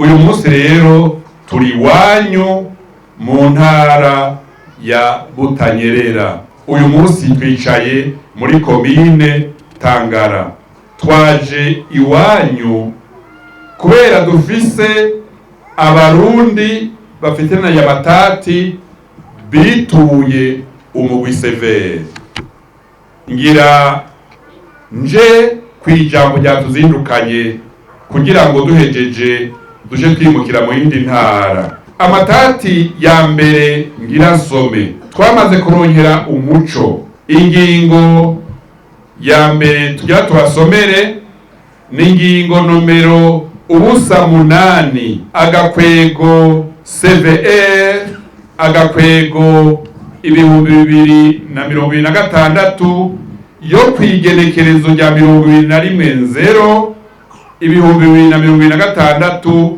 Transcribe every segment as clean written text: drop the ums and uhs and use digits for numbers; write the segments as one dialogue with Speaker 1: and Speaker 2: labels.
Speaker 1: Uyu munsi rero turi iwanyu mu ntara ya Butanyerera. Uyu munsi twicaye muri komine Tangara. Twaje iwanyu kubera dufise abarundi bafitanye amatati bituye umugwi severe. Ngira nje kwijambo ryatuzindukanye kugira ngo duhejeje duje twimukira mu yindi ntara. Amatati ya mbere ngira some twamaze kuronkera umuco. Ingingo ya mbere tugira tubasomere ni ingingo nomero 8 agakwego CVR agakwego 2026 yo kwigenekerezo rya 2021 2026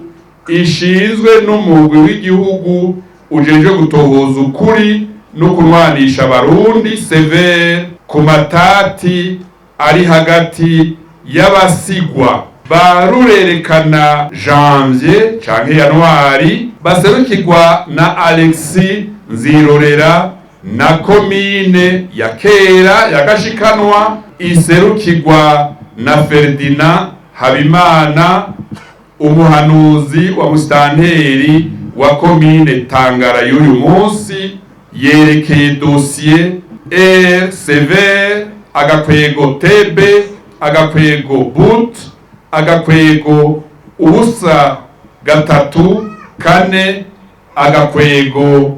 Speaker 1: ishinzwe n'umugwi w'igihugu ujeje gutohoza ukuri no kunwanisha abarundi severe ku matati ari hagati y'abasigwa ba Rurerekana Janvier canke Januari baserukirwa na Alexis Nzirorera na komine ya Kera ya Gashikanwa iserukirwa na Ferdinand Habimana umuhanuzi wa musitanteri wa komine Tangara y'uyu munsi yerekeye dosiye severe agakwego TB agakwego but agakwego 3 agakwego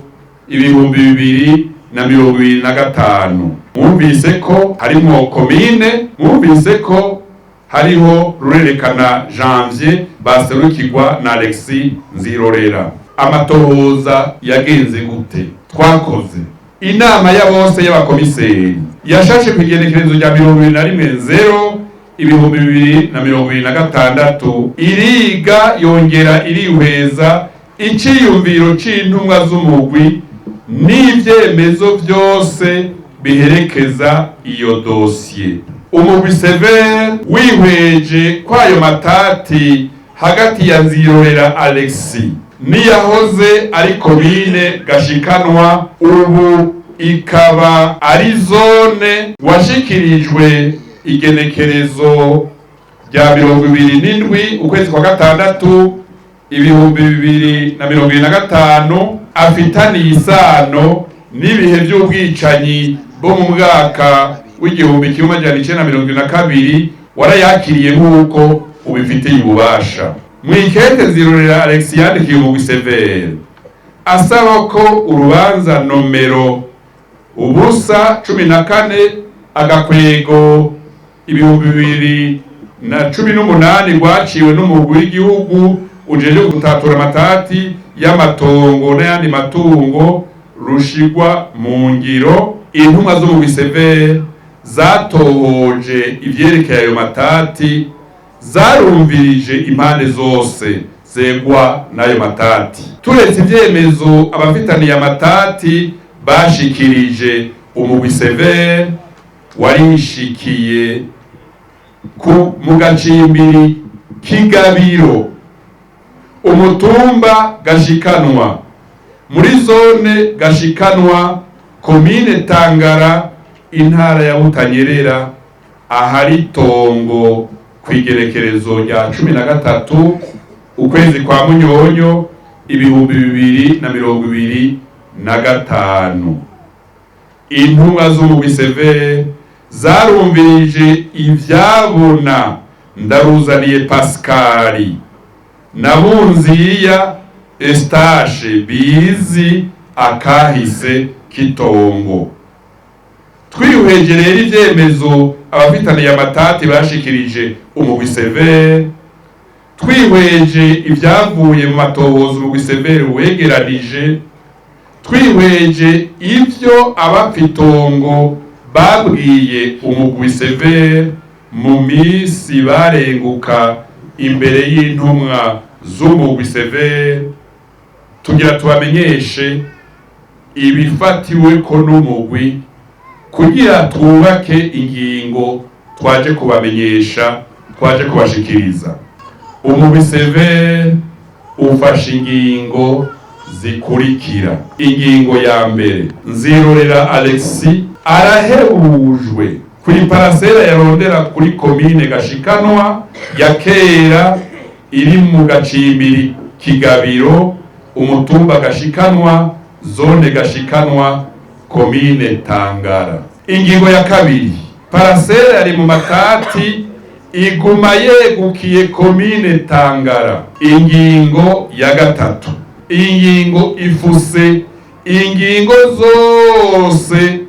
Speaker 1: 2025. Mwumvise ko harimo komine, mwumvise ko hariho Rurerekana Janvier baserukirwa na Alexis Nzirorera. Amatohoza yagenze gute? Twakoze inama ya bose y'abakomiseri yashashe kwigenekerezo rya 2020 iriga yongera irihweza iciyumviro c'intumwa z'umugwi n'ivyemezo vyose biherekeza iyo dosiye. Umugwi severe wihweje kwayo matati hagati ya Nzirorera Alexis niyahoze ari komine Gashikanwa ubu ikaba ari zone washikirijwe igenekerezo rya 27 ukwezi kwa gatandatu 2025 afitaniye isano n'ibihe by'ubwicanyi bo mu mwaka w'igihumbi 1972 warayakiriye nk'uko ubifitiye ububasha. Mwikete Nzirorera Alexis yandikiye umugwi severe asaba ko urubanza nomero 14 agakwego 2018 rwaciwe n'umugwi w'igihugu ujeje gutatura amatati y'amatongo n'ayandi matungo rushigwa mu ngiro. Intumwa z'umugwi severe zatohoje ivyerekeye ayo matati, zarumvirije impande zose zegwa n'ayo matati. Turetse ivyemezo abafitaniye amatati bashikirije, umugwi severe warishikiye mu gacimbiri k'Igabiro umutumba Gashikanwa muri zone Gashikanwa komine Tangara intara ya Butanyerera ahari tongo kwigerekerezo rya 13 ukwezi kwa Munyonyo 2025. Intumwa z'umugwi severe zarumvirije ivyabona Ndaruzaniye Pascali na Bunziya Eustache bizi akahise kitongo. Twihweje rero ivyemezo abafitaniye amatati bashikirije umugwi severe, twihweje ivyavuye mu matohoza umugwi severe wegeranije, twihweje ivyo abafitongo babwiye umugwi severe mu misi barenguka imbere y'intumwa z'umugwi severe, tugira tubamenyeshe ibifatiwe ko n'umugwi kugira twubake ingingo twaje kubamenyesha, twaje kubashikiriza. Umugwi severe ufashe ingingo zikurikira. Ingingo ya mbere, Nzirorera Alexis arahebujwe kuri parasera yarondera kuri komine Gashikanwa ya kera iri mu gacimbiri Kigabiro, umutumba Gashikanwa, zone Gashikanwa, komine Tangara. Ingingo ya kabiri, parasera yari mu matati iguma yegukiye komine Tangara. Ingingo ya gatatu, ingingo ifuse ingingo zose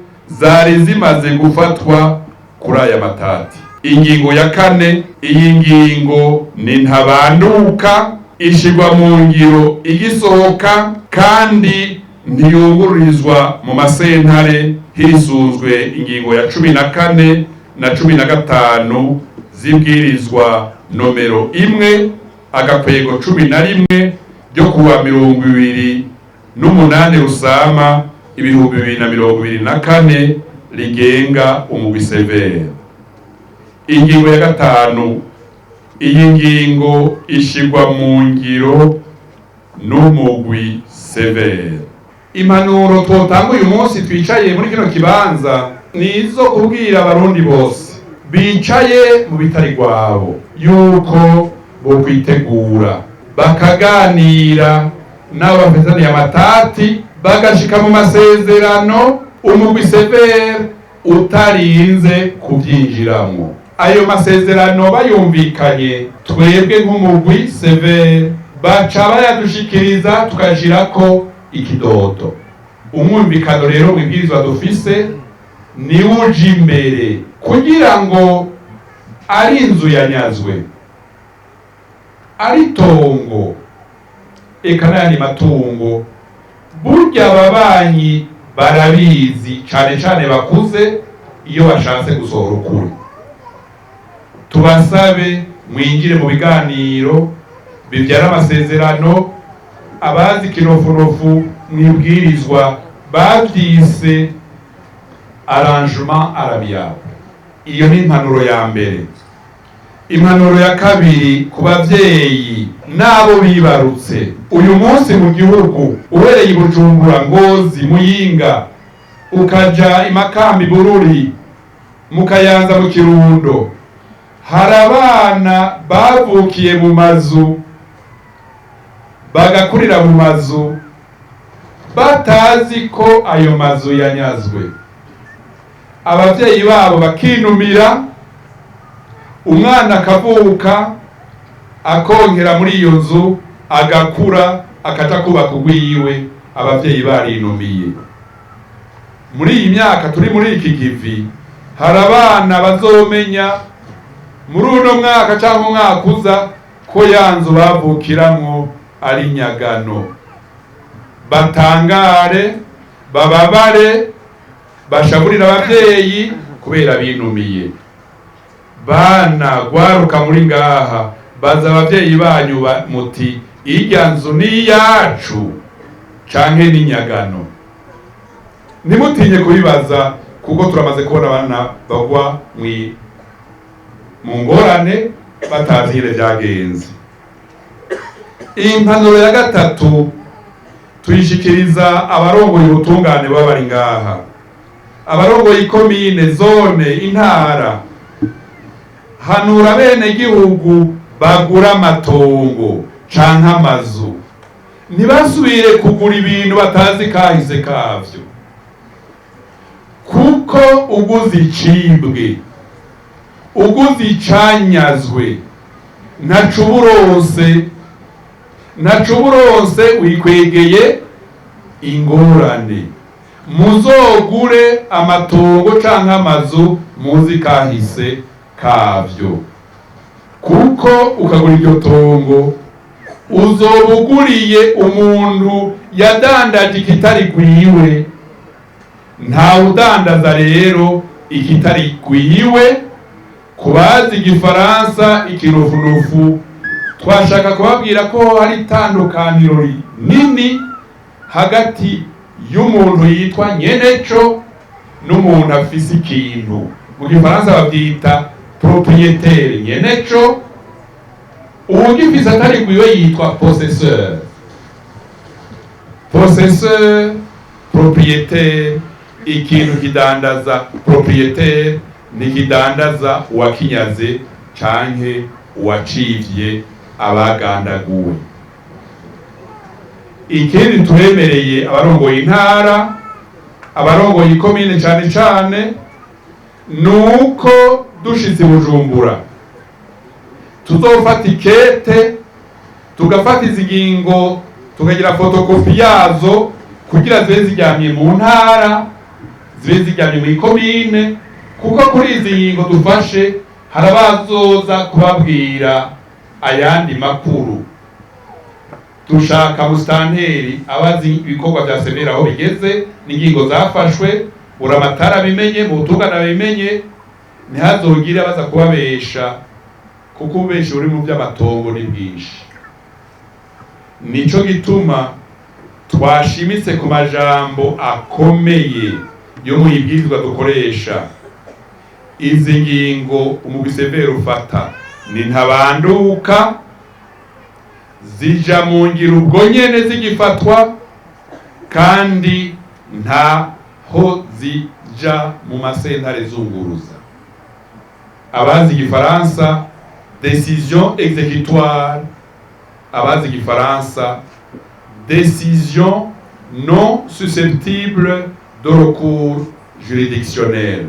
Speaker 1: zari zimaze gufatwa kuri aya matati. Ingingo ya kane, iyi ngingo ni ntabanduka, ishigwa mu ngiro igisohoka kandi ntiyungururizwa mu masentare hisunzwe ingingo ya 14 na 15 zibwirizwa nomero 1 agakwego 11 ryo kuwa 28 Rusama 2024 rigenga umugwi severe. Ingingo ya gatanu, iyi ngingo ishigwa mu ngiro n'umugwi severe. Impanuro twotanga uyu munsi twicaye muri kino kibanza nizo kubwira abarundi bose bicaye mu bitari gwabo yuko bo kwitegura bakaganira n'abafitaniye amatati bagashika mu masezerano umugwi severe utarinze kubyinjiramo. Ayo masezerano bayumvikanye, twebwe nk'umugwi severe baca bayadushikiriza tukashirako ikidodo. Umwumvikano rero wibwirizwa dufise ni uje imbere kugira ngo ari inzu yanyazwe, ari tongo, eka n'ayandi matungo, burya ababanyi barabizi cane cane bakuze iyo bashatse gusohora ukuri. Tubasabe mwinjire mu biganiro bibyara amasezerano. Abazi kinofunofu mwibwirizwa bavyise arrangement arabiyable. Iyo ni impanuro ya mbere. Impanuro ya kabiri ku bavyeyi nabo bibarutse uyu munsi mu gihugu, uhereye i Bujumbura, Ngozi, Muyinga, ukaja Imakambi, Bururi, mu Kayanza, mu Kirundo, hari abana bavukiye mu mazu bagakurira mu mazu batazi ko ayo mazu yanyazwe. Abavyeyi babo bakinumira, umwana akavuka akongera muri iyo nzu agakura akaja kubaka urwiwe, abavyeyi barinumiye. Muri iyi myaka turi muri iki givi, hari abana bazomenya muri uno mwaka cyangwa umwaka uza ko ya nzu bavukiramwo ari nyagano. Batangare, bababare, bashaburira abavyeyi kubera binumiye. Bana gwaruka muri ngaha, baza abavyeyi banyu muti irya nzu ni yacu canke ni nyagano. Nimutinye kubibaza kuko turamaze kubona abana bagwa mu ngorane batazire vyagenze. Impanuro ya gatatu tuyishikiriza abarongoye ubutungane bari ngaha, abarongoye ikomine, zone, intara. Hanura bene gihugu bagura amatongo canke amazu, ntibasubire kugura ibintu batazi kahise kavyo, kuko uguze icibwe, uguze icanyazwe, ntacuburose wikwegeye ingorane. Muzogure amatongo canke amazu muzi kahise kavyo, kuko ukagura iryo tongo uzobuguriye umuntu yadandaje ikitari gwiwe. Nta udandaza rero ikitari gwiwe. Kubazi igifaransa ikinofunofu, twashaka kubabwira ko hari itandukaniro nini hagati y'umuntu yitwa nyeneco n'umuntu afise ikintu. Mu gifaransa bavyita propriétaire nyeneco, uwugifise atari gwiwe yitwa possesseur. Possesseur, propriétaire, ikintu kidandaza propriétaire nikidandaza uwakinyaze canke uwacivye abagandaguwe. Ikindi turemereye abarongoye intara, abarongoye ikomine cane cane, nuko dushitse Bujumbura tuzofata ikete tugafata izingingo tukagira fotokopi yazo kugira zibe ziryamye mu ntara, zibe ziryamye mu ikomine, kuko kuri izi ngingo dufashe harabazoza kubabwira ayandi makuru. Dushaka musitanteri abazi ibikorwa vya Severe aho bigeze n'ingingo zafashwe, buramatara bimenye, mu butungane bimenye, ntihazogire abaza kubabesha, kuko ububesha buri mu vy'amatongo ni bwinshi. Nico gituma twashimitse ku majambo akomeye yo mu ibwirizwa dukoresha. Izi ngingo umugwi Severe ufata ni ntabanduka, zija mu ngiro ubwo nyene zigifatwa, kandi ntaho zija mu masentare zunguruza. Abazi igifaransa décision exécutoire, abazi igifaransa décision non susceptible de recours juridictionnel.